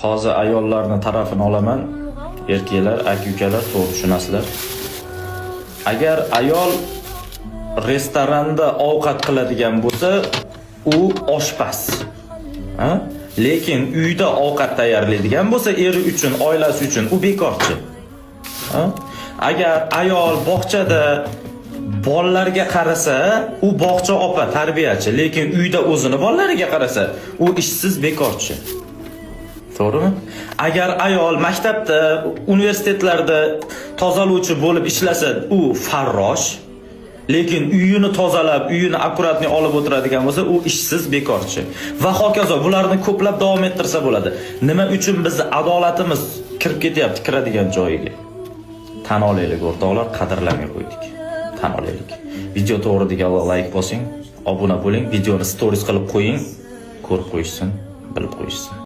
Hozir ayollarning tarafini olaman. Erkaklar, aka-ukalar to'g'ri tushunasizlar. Agar ayol restoranda ovqat qiladigan bo'lsa, u oshpaz. Ha? Lekin uyda ovqat tayyorlaydigan bo'lsa, eri uchun, oilasi uchun u bekorchi. Ha? Agar ayol bog'chada bolalarga qarasa, u bog'cha opa, tarbiyachi, lekin uyda o'zini bolalariga qarasa, u ishsiz, bekorchi. To'g'rimi? Agar ayol maktabda, universitetlarda tozaluvchi bo'lib ishlasa, u farrosh, lekin uyini tozalab, uyini akkuratni olib o'tiradigan bo'lsa, u ishsiz, bekorchi. Va hokazo, bularni ko'plab davom ettirsa bo'ladi. Nima uchun bizni adolatimiz kirib ketyapti, kiradigan joyiga? Tan olaylik, o'rtoqlar, qadrlamay qo'ydik. Tan olaylik. Video to'g'ri degan like bosing, obuna bo'ling, videoni stories qilib qo'ying, ko'rib qo'yishsin, bilib qo'yishsin.